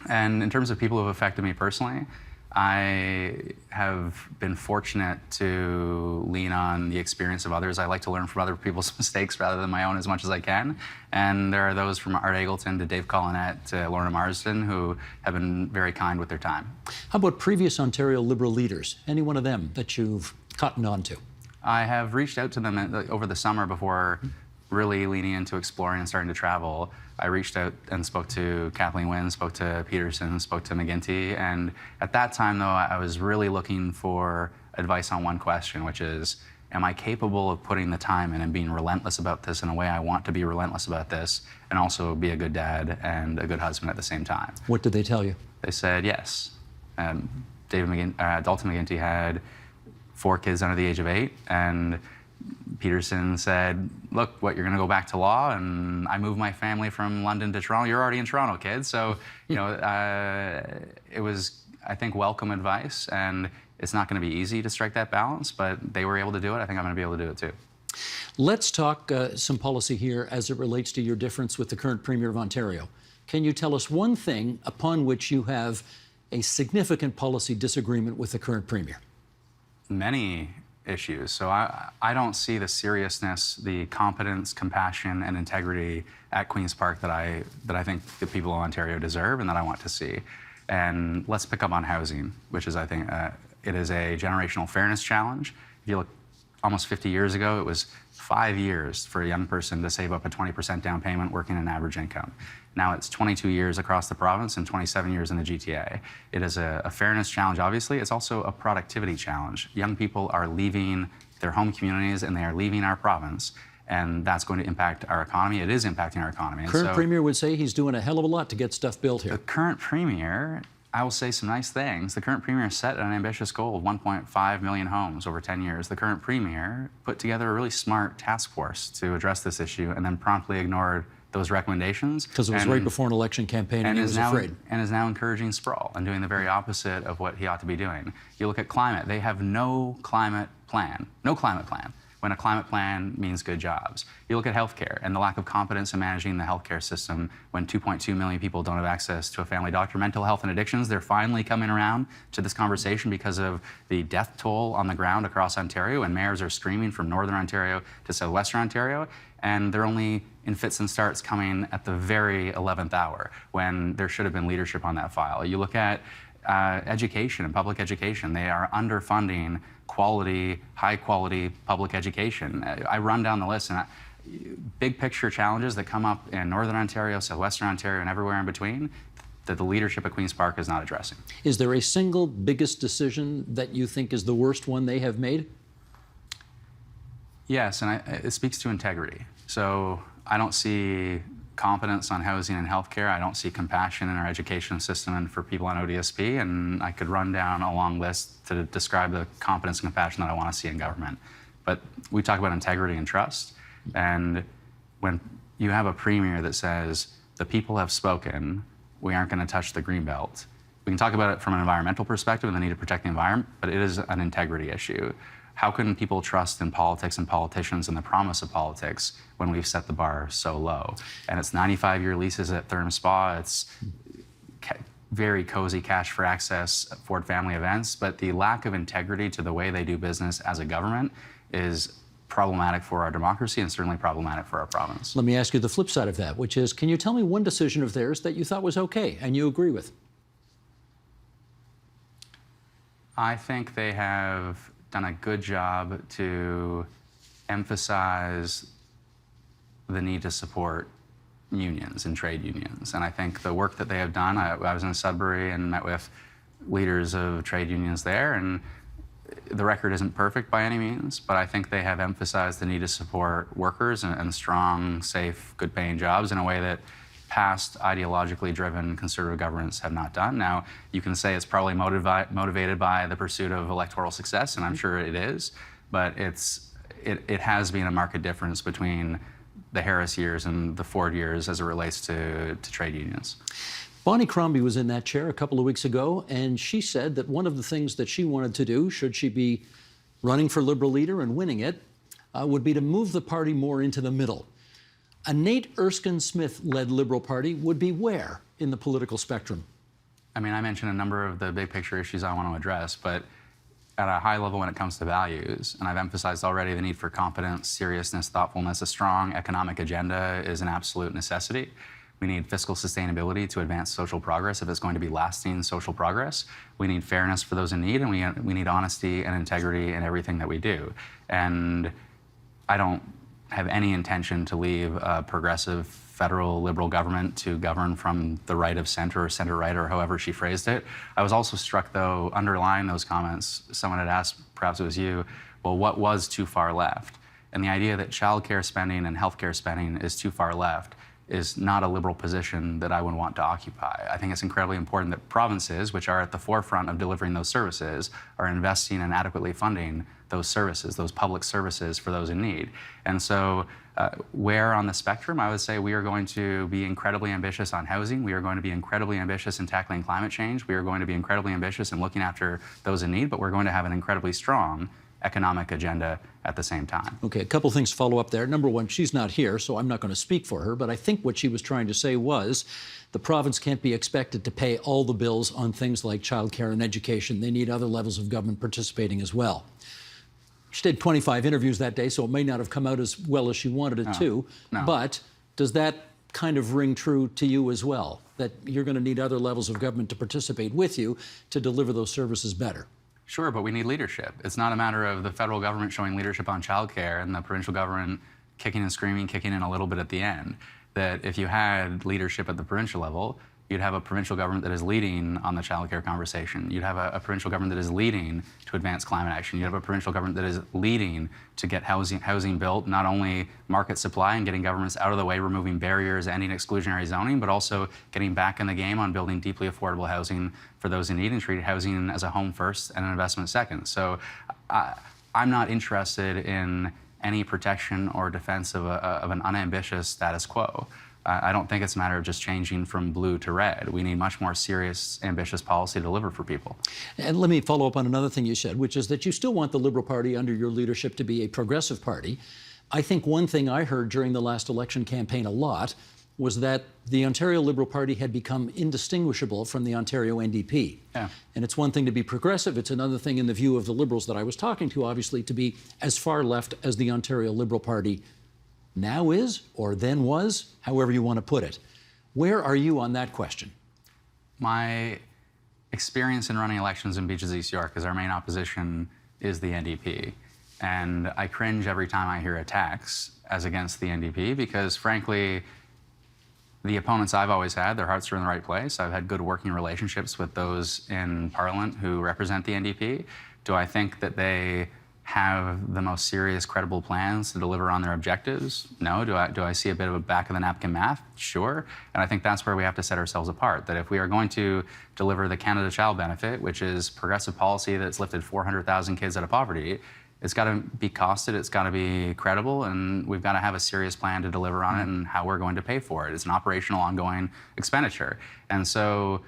And in terms of people who have affected me personally, I have been fortunate to lean on the experience of others. I like to learn from other people's mistakes rather than my own as much as I can. And there are those from Art Eggleton to Dave Collinette to Lorna Marsden who have been very kind with their time. How about previous Ontario Liberal leaders? Any one of them that you've cottoned on to? I have reached out to them over the summer before really leaning into exploring and starting to travel. I reached out and spoke to Kathleen Wynne, spoke to Peterson, spoke to McGuinty, and at that time, though, I was really looking for advice on one question, which is, am I capable of putting the time in and being relentless about this in a way I want to be relentless about this, and also be a good dad and a good husband at the same time? What did they tell you? They said yes. Dalton McGuinty had 4 kids under the age of 8, and Peterson said, look, you're going to go back to law, and I moved my family from London to Toronto. You're already in Toronto, kid. So, it was, I think, welcome advice, and it's not going to be easy to strike that balance, but they were able to do it. I think I'm going to be able to do it too. Let's talk some policy here as it relates to your difference with the current Premier of Ontario. Can you tell us one thing upon which you have a significant policy disagreement with the current Premier? Many issues. So I don't see the seriousness, the competence, compassion, and integrity at Queen's Park that I think the people of Ontario deserve and that I want to see. And let's pick up on housing, which is, I think, it is a generational fairness challenge. If you look almost 50 years ago, it was 5 years for a young person to save up a 20% down payment working an average income. Now it's 22 years across the province and 27 years in the GTA. It is a fairness challenge, obviously. It's also a productivity challenge. Young people are leaving their home communities and they are leaving our province, and that's going to impact our economy. It is impacting our economy. Current Premier would say he's doing a hell of a lot to get stuff built here. The current Premier, I will say some nice things. The current Premier set an ambitious goal of 1.5 million homes over 10 years. The current Premier put together a really smart task force to address this issue and then promptly ignored those recommendations. Because it was right before an election campaign and he was afraid. And is now encouraging sprawl and doing the very opposite of what he ought to be doing. You look at climate, they have no climate plan. No climate plan. When a climate plan means good jobs. You look at healthcare and the lack of competence in managing the healthcare system when 2.2 million people don't have access to a family doctor. Mental health and addictions, they're finally coming around to this conversation because of the death toll on the ground across Ontario, and mayors are screaming from Northern Ontario to Southwestern Ontario, and they're only in fits and starts coming at the very 11th hour when there should have been leadership on that file. You look at education and public education, they are underfunding quality, high-quality public education. I run down the list, and big picture challenges that come up in Northern Ontario, Southwestern Ontario, and everywhere in between that the leadership at Queen's Park is not addressing. Is there a single biggest decision that you think is the worst one they have made? Yes, and it speaks to integrity. So I don't see competence on housing and healthcare. I don't see compassion in our education system and for people on ODSP, and I could run down a long list to describe the competence and compassion that I want to see in government. But we talk about integrity and trust, and when you have a Premier that says, the people have spoken, we aren't going to touch the Greenbelt. We can talk about it from an environmental perspective and the need to protect the environment, but it is an integrity issue. How can people trust in politics and politicians and the promise of politics when we've set the bar so low? And it's 95-year leases at Therm Spa. It's very cozy cash for access Ford family events. But the lack of integrity to the way they do business as a government is problematic for our democracy and certainly problematic for our province. Let me ask you the flip side of that, which is, can you tell me one decision of theirs that you thought was okay and you agree with? I think they have done a good job to emphasize the need to support unions and trade unions. And I think the work that they have done, I was in Sudbury and met with leaders of trade unions there, and the record isn't perfect by any means, but I think they have emphasized the need to support workers and strong, safe, good-paying jobs in a way that past ideologically driven conservative governments have not done. Now, you can say it's probably motivated by the pursuit of electoral success, and I'm sure it is, but it has been a marked difference between the Harris years and the Ford years as it relates to trade unions. Bonnie Crombie was in that chair a couple of weeks ago, and she said that one of the things that she wanted to do, should she be running for Liberal leader and winning it, would be to move the party more into the middle. A Nate Erskine-Smith-led Liberal Party would be where in the political spectrum? I mean, I mentioned a number of the big picture issues I want to address, but at a high level when it comes to values, and I've emphasized already the need for competence, seriousness, thoughtfulness, a strong economic agenda is an absolute necessity. We need fiscal sustainability to advance social progress if it's going to be lasting social progress. We need fairness for those in need, and we need honesty and integrity in everything that we do. And I don't have any intention to leave a progressive federal liberal government to govern from the right of center or center right, or however she phrased it. I was also struck, though, underlying those comments, someone had asked, perhaps it was you, well, what was too far left? And the idea that childcare spending and healthcare spending is too far left is not a liberal position that I would want to occupy. I think it's incredibly important that provinces, which are at the forefront of delivering those services, are investing and adequately funding those services, those public services for those in need. And so where on the spectrum, I would say we are going to be incredibly ambitious on housing. We are going to be incredibly ambitious in tackling climate change. We are going to be incredibly ambitious in looking after those in need, but we're going to have an incredibly strong economic agenda at the same time. Okay, a couple things follow up there. Number one, she's not here, so I'm not going to speak for her, but I think what she was trying to say was the province can't be expected to pay all the bills on things like childcare and education. They need other levels of government participating as well. She did 25 interviews that day, so it may not have come out as well as she wanted it to. No. But does that kind of ring true to you as well, that you're going to need other levels of government to participate with you to deliver those services better? Sure, but we need leadership. It's not a matter of the federal government showing leadership on childcare and the provincial government kicking and screaming, kicking in a little bit at the end. That if you had leadership at the provincial level, you'd have a provincial government that is leading on the childcare conversation. You'd have a provincial government that is leading to advance climate action. You'd have a provincial government that is leading to get housing built, not only market supply and getting governments out of the way, removing barriers, ending exclusionary zoning, but also getting back in the game on building deeply affordable housing for those in need and treat housing as a home first and an investment second. So I'm not interested in any protection or defense of an unambitious status quo. I don't think it's a matter of just changing from blue to red. We need much more serious, ambitious policy to deliver for people. And let me follow up on another thing you said, which is that you still want the Liberal Party under your leadership to be a progressive party. I think one thing I heard during the last election campaign a lot was that the Ontario Liberal Party had become indistinguishable from the Ontario NDP. Yeah. And it's one thing to be progressive, it's another thing in the view of the Liberals that I was talking to, obviously, to be as far left as the Ontario Liberal Party now is, or then was, however you want to put it. Where are you on that question? My experience in running elections in Beaches East York is our main opposition is the NDP. And I cringe every time I hear attacks as against the NDP because, frankly, the opponents I've always had, their hearts are in the right place. I've had good working relationships with those in Parliament who represent the NDP. Do I think that they have the most serious, credible plans to deliver on their objectives? No. Do I see a bit of a back of the napkin math? Sure. And I think that's where we have to set ourselves apart, that if we are going to deliver the Canada Child Benefit, which is progressive policy that's lifted 400,000 kids out of poverty, it's got to be costed, it's got to be credible, and we've got to have a serious plan to deliver on it and how we're going to pay for it. It's an operational, ongoing expenditure. And so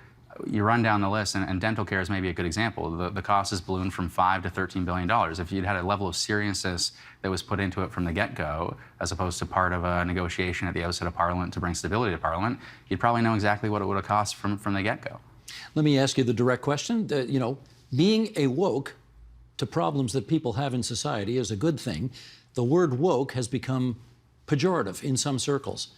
you run down the list, and dental care is maybe a good example. The cost has ballooned from $5 to $13 billion. If you'd had a level of seriousness that was put into it from the get-go, as opposed to part of a negotiation at the outset of Parliament to bring stability to Parliament, you'd probably know exactly what it would have cost from the get-go. Let me ask you the direct question. Being a woke to problems that people have in society is a good thing. The word woke has become pejorative in some circles.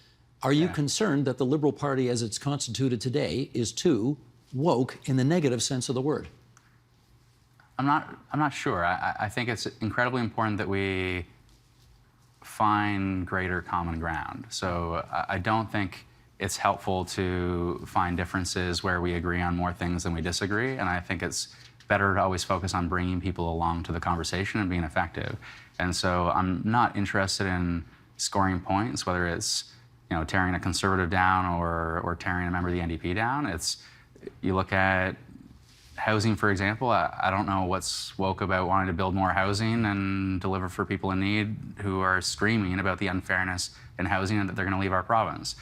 Are you concerned that the Liberal Party, as it's constituted today, is too woke in the negative sense of the word? I'm not sure. I think it's incredibly important that we find greater common ground. So I don't think it's helpful to find differences where we agree on more things than we disagree. And I think it's better to always focus on bringing people along to the conversation and being effective. And so I'm not interested in scoring points, whether it's tearing a Conservative down or tearing a member of the NDP down. You look at housing, for example. I don't know what's woke about wanting to build more housing and deliver for people in need who are screaming about the unfairness in housing and that they're going to leave our province.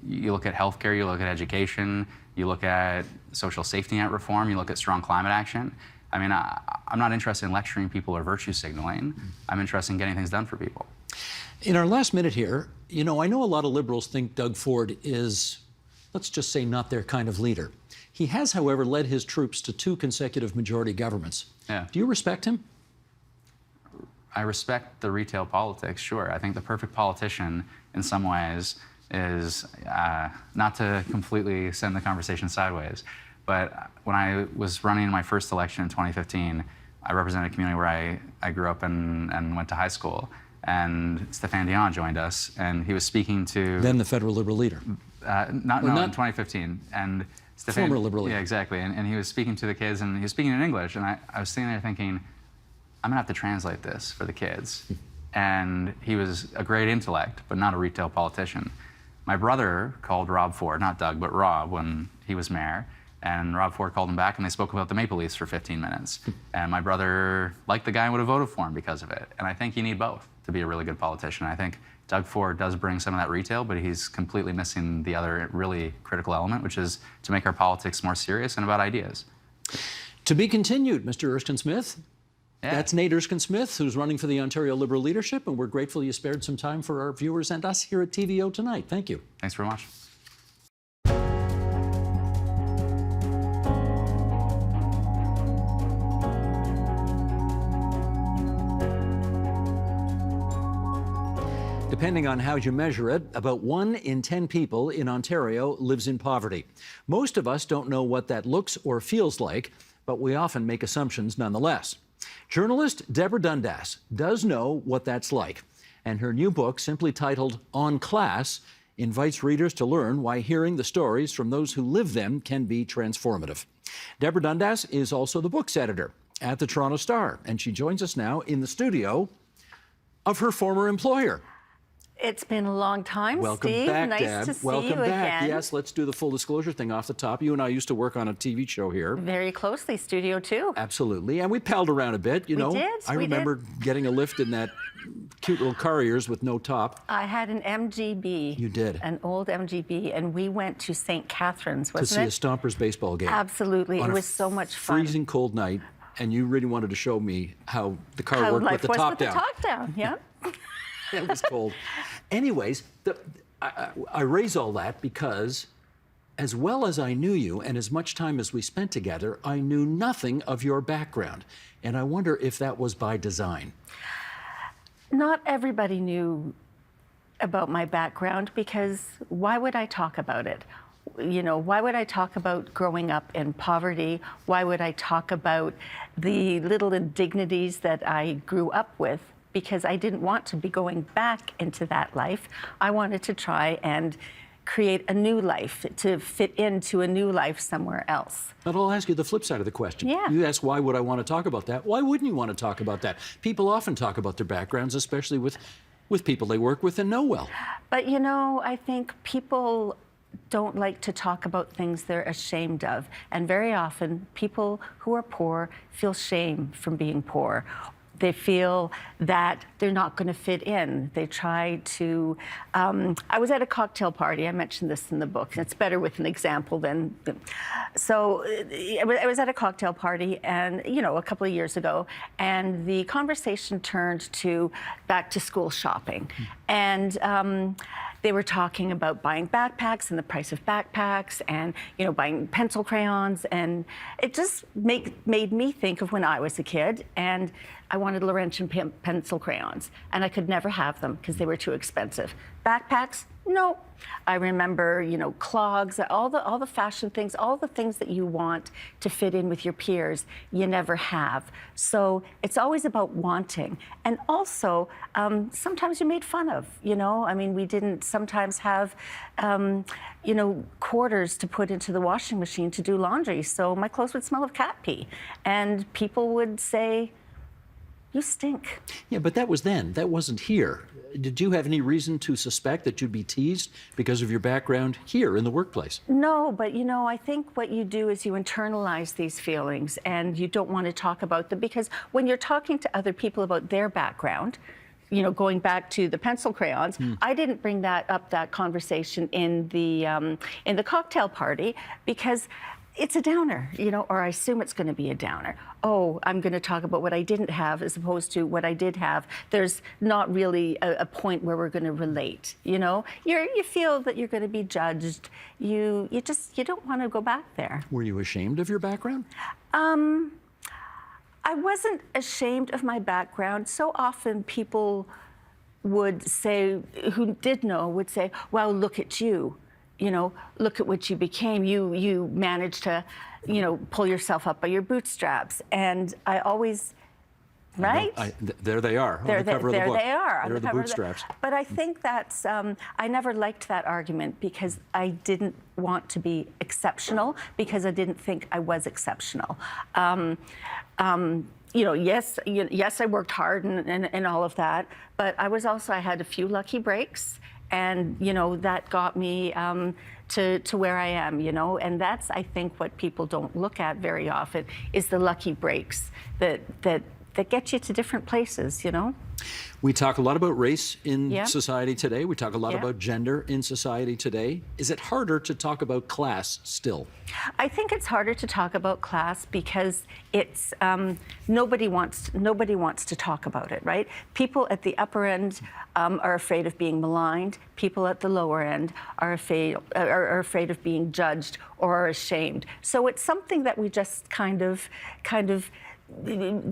You look at healthcare, you look at education, You look at social safety net reform, you look at strong climate action. I mean, I'm not interested in lecturing people or virtue signaling. I'm interested in getting things done for people. In our last minute here, you know, I know a lot of liberals think Doug Ford is, let's just say, not their kind of leader. He has, however, led his troops to 2 consecutive majority governments. Yeah. Do you respect him? I respect the retail politics, sure. I think the perfect politician, in some ways, is not to completely send the conversation sideways, but when I was running my first election in 2015, I represented a community where I grew up and went to high school, and Stéphane Dion joined us, and he was speaking to... Then the federal liberal leader. In 2015, and Stéphane... Former liberal leader. Yeah, exactly, and he was speaking to the kids, and he was speaking in English, and I was sitting there thinking, I'm gonna have to translate this for the kids. And he was a great intellect, but not a retail politician. My brother called Rob Ford, not Doug, but Rob, when he was mayor, and Rob Ford called him back, and they spoke about the Maple Leafs for 15 minutes. And my brother liked the guy and would have voted for him because of it. And I think you need both to be a really good politician. I think Doug Ford does bring some of that retail, but he's completely missing the other really critical element, which is to make our politics more serious and about ideas. To be continued, Mr. Erskine-Smith. Yeah. That's Nate Erskine-Smith, who's running for the Ontario Liberal leadership, and we're grateful you spared some time for our viewers and us here at TVO Tonight. Thank you. Thanks very much. Depending on how you measure it, about 1 in 10 people in Ontario lives in poverty. Most of us don't know what that looks or feels like, but we often make assumptions nonetheless. Journalist Deborah Dundas does know what that's like, and her new book, simply titled On Class, invites readers to learn why hearing the stories from those who live them can be transformative. Deborah Dundas is also the book's editor at the Toronto Star, and she joins us now in the studio of her former employer. It's been a long time, Welcome Steve. back, nice Deb. to see Welcome you back. again. Yes, let's do the full disclosure thing off the top. You and I used to work on a TV show here. Very closely, Studio 2. Absolutely. And we palled around a bit, you know. did, I we remember getting a lift in that cute little car of yours with no top. I had an MGB. You did. An old MGB, and we went to St. Catharines, wasn't To it? see a Stompers baseball game. Absolutely. On It a was so much fun. freezing cold night, and you really wanted to show me how the car How worked with life the was top with down. the top down, yeah. It was cold. Anyways, I raise all that because as well as I knew you and as much time as we spent together, I knew nothing of your background. And I wonder if that was by design. Not everybody knew about my background because why would I talk about it? You know, why would I talk about growing up in poverty? Why would I talk about the little indignities that I grew up with? Because I didn't want to be going back into that life. I wanted to try and create a new life, to fit into a new life somewhere else. But I'll ask you the flip side of the question. Yeah. You ask, why would I want to talk about that? Why wouldn't you want to talk about that? People often talk about their backgrounds, especially with people they work with and know well. But you know, I think people don't like to talk about things they're ashamed of. And very often, people who are poor feel shame from being poor. They feel that they're not going to fit in. They try to... I was at a cocktail party. I mentioned this in the book. It's better with an example than... So I was at a cocktail party, and you know, a couple of years ago, and the conversation turned to back to school shopping. And they were talking about buying backpacks and the price of backpacks and, you know, buying pencil crayons. And it just made me think of when I was a kid and I wanted Laurentian pencil crayons. And I could never have them because they were too expensive. Backpacks? No. I remember, you know, clogs, all the fashion things, all the things that you want to fit in with your peers, you never have. So it's always about wanting. And also, sometimes you're made fun of, you know? I mean, we didn't sometimes have, you know, quarters to put into the washing machine to do laundry. So my clothes would smell of cat pee. And people would say, you stink. Yeah, but that was then. That wasn't here. Did you have any reason to suspect that you'd be teased because of your background here in the workplace? No, but you know, I think what you do is you internalize these feelings and you don't want to talk about them because when you're talking to other people about their background, going back to the pencil crayons, I didn't bring that conversation in the cocktail party because it's a downer, or I assume it's going to be a downer. Oh, I'm going to talk about what I didn't have as opposed to what I did have. There's not really a point where we're going to relate. You feel that you're going to be judged. You don't want to go back there. Were you ashamed of your background? I wasn't ashamed of my background. So often people would say, who did know, would say, well, look at you. Look at what you became. You managed to, pull yourself up by your bootstraps. And I always, right? There they are on the cover of the book. There they are. There are the bootstraps. But I think that's, I never liked that argument because I didn't want to be exceptional because I didn't think I was exceptional. Yes, I worked hard and all of that, but I had a few lucky breaks. And, that got me to where I am, and that's, I think, what people don't look at very often is the lucky breaks that get you to different places, We talk a lot about race in society today. We talk a lot about gender in society today. Is it harder to talk about class still? I think it's harder to talk about class because it's nobody wants to talk about it, right? People at the upper end are afraid of being maligned. People at the lower end are afraid of being judged or are ashamed. So it's something that we just kind of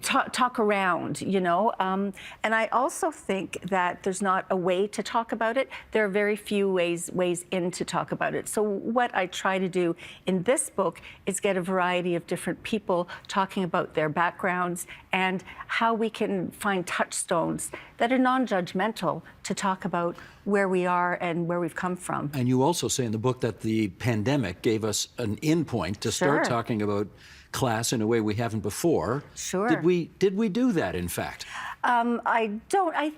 talk around, and I also think that there's not a way to talk about it. There are very few ways in to talk about it. So what I try to do in this book is get a variety of different people talking about their backgrounds and how we can find touchstones that are non-judgmental to talk about where we are and where we've come from. And you also say in the book that the pandemic gave us an in point to start talking about class in a way we haven't before. Sure. Did we do that, in fact? I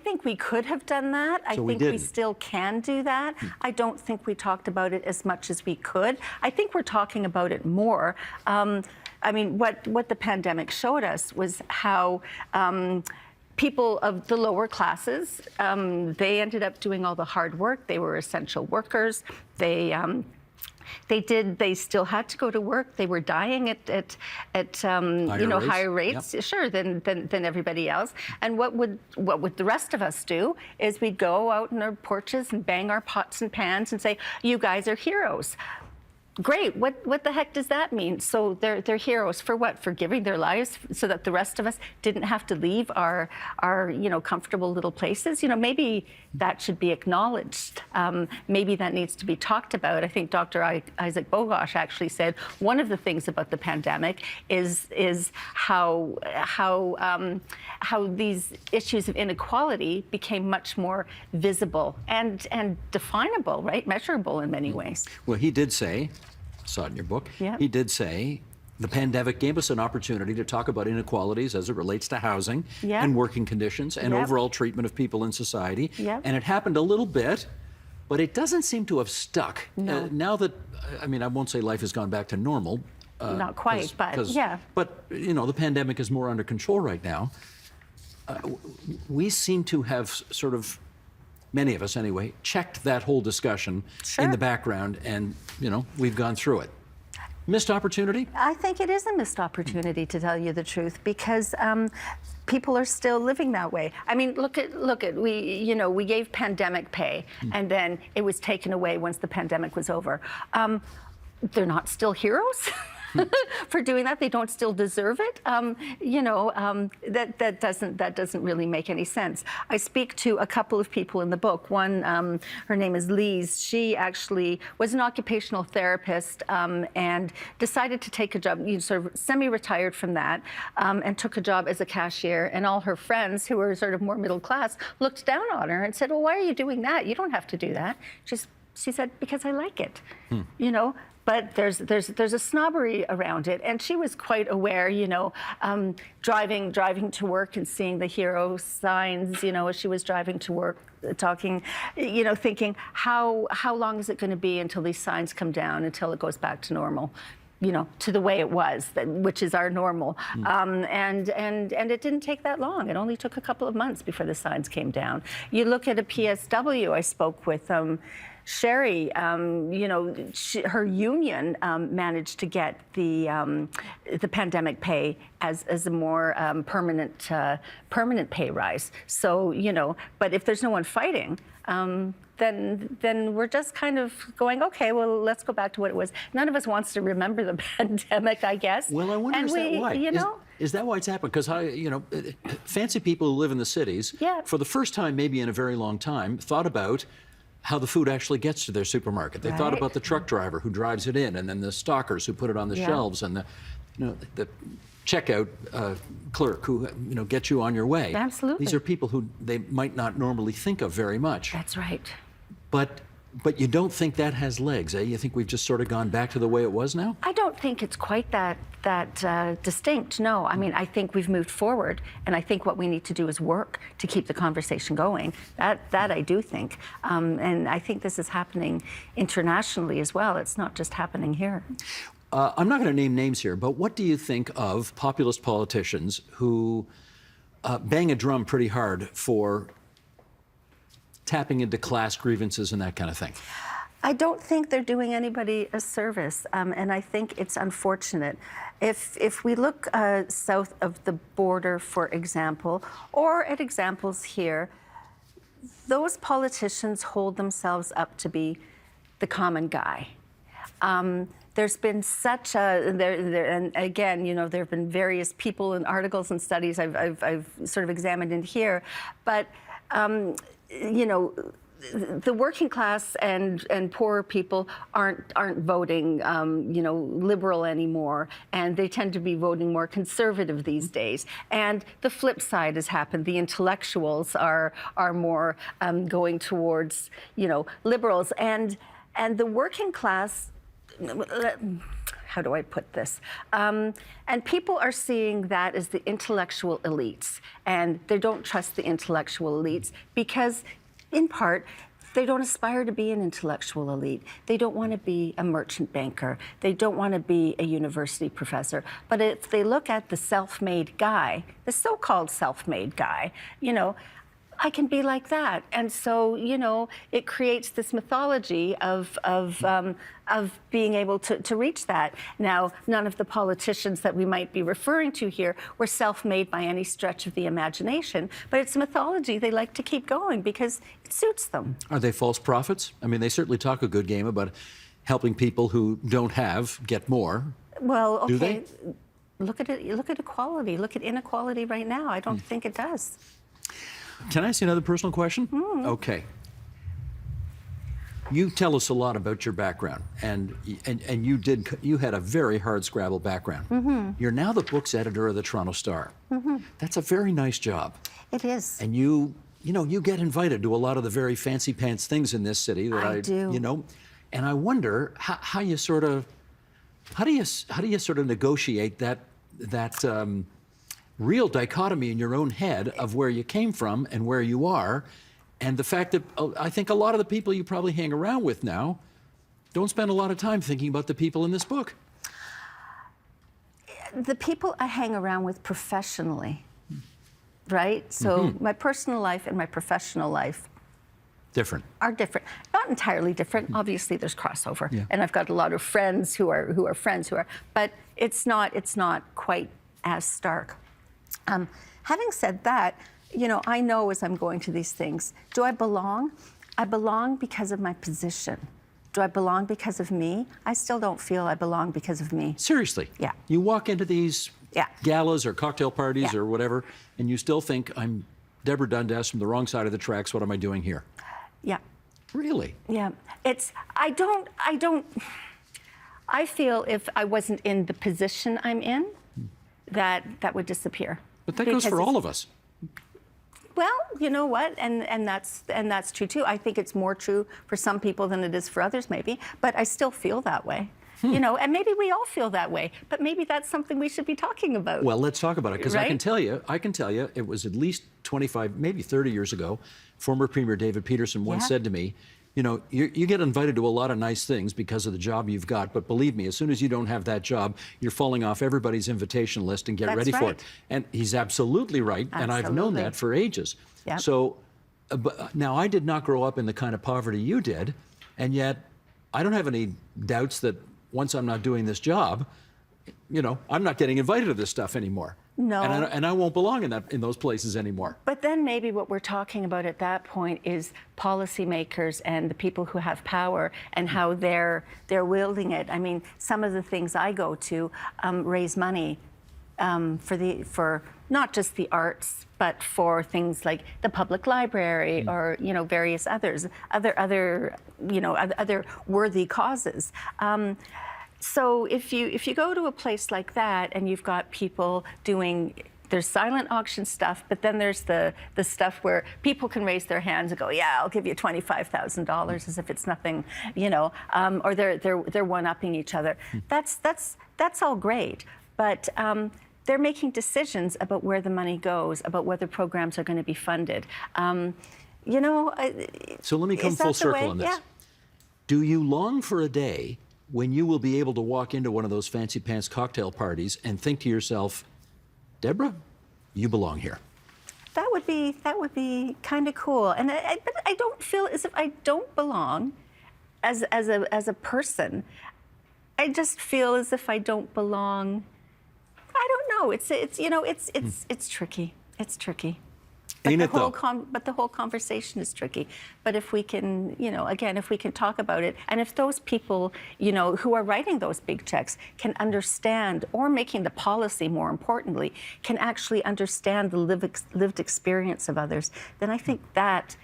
think we could have done that. I think we still can do that. I don't think we talked about it as much as we could. I think we're talking about it more. What the pandemic showed us was how people of the lower classes, they ended up doing all the hard work. They were essential workers. They still had to go to work. They were dying at higher rates, sure, than everybody else. And what would the rest of us do is we'd go out on our porches and bang our pots and pans and say, you guys are heroes. Great. What the heck does that mean? So they're heroes for what? For giving their lives so that the rest of us didn't have to leave our comfortable little places. Maybe that should be acknowledged. Maybe that needs to be talked about. I think Dr. Isaac Bogosh actually said one of the things about the pandemic is how these issues of inequality became much more visible and definable, right? Measurable in many ways. Well, he did say, I saw it in your book, he did say, the pandemic gave us an opportunity to talk about inequalities as it relates to housing and working conditions and overall treatment of people in society. And it happened a little bit, but it doesn't seem to have stuck. No. Now that, I won't say life has gone back to normal. Not quite, but yeah. But, the pandemic is more under control right now. We seem to have sort of, many of us anyway, checked that whole discussion in the background, and we've gone through it. Missed opportunity? I think it is a missed opportunity, to tell you the truth, because people are still living that way. Look at we gave pandemic pay, and then it was taken away once the pandemic was over. They're not still heroes. For doing that, they don't still deserve it. That doesn't really make any sense. I speak to a couple of people in the book. One, her name is Lise. She actually was an occupational therapist and decided to take a job, sort of semi-retired from that, and took a job as a cashier. And all her friends, who were sort of more middle class, looked down on her and said, "Well, why are you doing that? You don't have to do that." She said, "Because I like it." But there's a snobbery around it, and she was quite aware, driving to work and seeing the hero signs, as she was driving to work, talking, thinking, how long is it going to be until these signs come down, until it goes back to normal? to the way it was, which is our normal. And it didn't take that long. It only took a couple of months before the signs came down. You look at a PSW, I spoke with Sherry, her union managed to get the pandemic pay as a more permanent pay rise. So, but if there's no one fighting, then we're just kind of going, okay, well, let's go back to what it was. None of us wants to remember the pandemic, I guess. Well, I wonder, is that why? Is that why it's happened? Because, fancy people who live in the cities, for the first time maybe in a very long time, thought about how the food actually gets to their supermarket. They thought about the truck driver who drives it in, and then the stockers who put it on the shelves, and the checkout clerk who gets you on your way. Absolutely. These are people who they might not normally think of very much. That's right. But you don't think that has legs, eh? You think we've just sort of gone back to the way it was now? I don't think it's quite that distinct, no. I mean, I think we've moved forward, and I think what we need to do is work to keep the conversation going. That I do think. And I think this is happening internationally as well. It's not just happening here. I'm not going to name names here, but what do you think of populist politicians who bang a drum pretty hard for tapping into class grievances and that kind of thing? I don't think they're doing anybody a service, and I think it's unfortunate. If we look south of the border, for example, or at examples here, those politicians hold themselves up to be the common guy. There's been such a, and again, there have been various people and articles and studies I've sort of examined in here, but the working class and poorer people aren't voting, liberal anymore, and they tend to be voting more conservative these days. And the flip side has happened. The intellectuals are more going towards, liberals, and the working class. How do I put this? And people are seeing that as the intellectual elites, and they don't trust the intellectual elites because, in part, they don't aspire to be an intellectual elite. They don't want to be a merchant banker. They don't want to be a university professor. But if they look at the self-made guy, the so-called self-made guy, I can be like that. And so, it creates this mythology of being able to reach that. Now, none of the politicians that we might be referring to here were self-made by any stretch of the imagination, but it's a mythology they like to keep going because it suits them. Are they false prophets? I mean, they certainly talk a good game about helping people who don't have get more. Well, okay. Do they? Look at it. Look at equality. Look at inequality right now. I don't think it does. Can I ask you another personal question? Okay. You tell us a lot about your background, and you had a very hard scrabble background. You're now the books editor of the Toronto Star. That's a very nice job. It is. And you get invited to a lot of the very fancy pants things in this city that I do. And I wonder how do you sort of negotiate that real dichotomy in your own head of where you came from and where you are, and the fact that I think a lot of the people you probably hang around with now don't spend a lot of time thinking about the people in this book. The people I hang around with professionally, right? So my personal life and my professional life are different. Not entirely different. Obviously, there's crossover, and I've got a lot of friends who are friends who are, but it's not quite as stark. Having said that, I know as I'm going to these things, do I belong? I belong because of my position. Do I belong because of me? I still don't feel I belong because of me. Seriously? Yeah. You walk into these galas or cocktail parties or whatever, and you still think, I'm Deborah Dundas from the wrong side of the tracks. What am I doing here? Yeah. Really? Yeah. I feel if I wasn't in the position I'm in, that would disappear. But that goes for all of us. Well, you know what, and that's true too. I think it's more true for some people than it is for others, maybe. But I still feel that way, and maybe we all feel that way. But maybe that's something we should be talking about. Well, let's talk about it, because right? I can tell you, it was at least 25, maybe 30 years ago. Former Premier David Peterson once said to me, You know, you get invited to a lot of nice things because of the job you've got, but believe me, as soon as you don't have that job, you're falling off everybody's invitation list, and get That's ready for right. it. And he's absolutely right, and I've known Absolutely. that for ages. Yep. So, but now I did not grow up in the kind of poverty you did, and yet I don't have any doubts that once I'm not doing this job, you know, I'm not getting invited to this stuff anymore. No. And I won't belong in those places anymore. But then maybe what we're talking about at that point is policymakers and the people who have power and how they're wielding it. I mean, some of the things I go to raise money for not just the arts, but for things like the public library or, you know, various other worthy causes. So if you go to a place like that and you've got people doing, there's silent auction stuff, but then there's the stuff where people can raise their hands and go, yeah, I'll give you $25,000 as if it's nothing, you know, or they're one-upping each other. That's all great, but they're making decisions about where the money goes, about whether programs are going to be funded. You know, so let me come full circle on this. Yeah. Do you long for a day when you will be able to walk into one of those fancy pants cocktail parties and think to yourself, Deborah, you belong here? That would be kind of cool. And but I don't feel as if I don't belong as a person. I just feel as if I don't belong. I don't know. It's you know, it's tricky. It's tricky. But Ain't it though? But the whole conversation is tricky. But if we can, you know, again, if we can talk about it, and if those people, you know, who are writing those big checks can understand, or making the policy, more importantly, can actually understand the lived experience of others, then I think that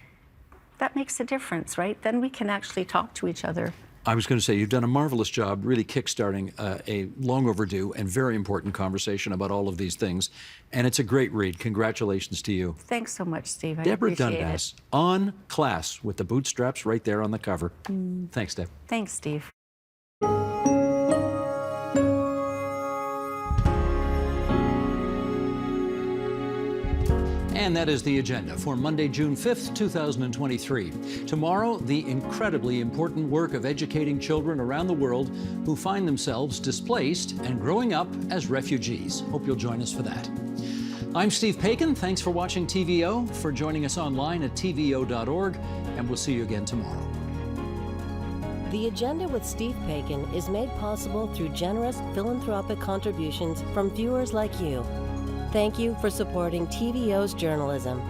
makes a difference, right? Then we can actually talk to each other. I was going to say, you've done a marvelous job really kickstarting a long overdue and very important conversation about all of these things. And it's a great read. Congratulations to you. Thanks so much, Steve. I Deborah appreciate Dundas, On Class, with the bootstraps right there on the cover. Thanks, Deb. Thanks, Steve. And that is the agenda for Monday, June 5th, 2023. Tomorrow, the incredibly important work of educating children around the world who find themselves displaced and growing up as refugees. Hope you'll join us for that. I'm Steve Paikin. Thanks for watching TVO, for joining us online at tvo.org, and we'll see you again tomorrow. The Agenda with Steve Paikin is made possible through generous philanthropic contributions from viewers like you. Thank you for supporting TVO's journalism.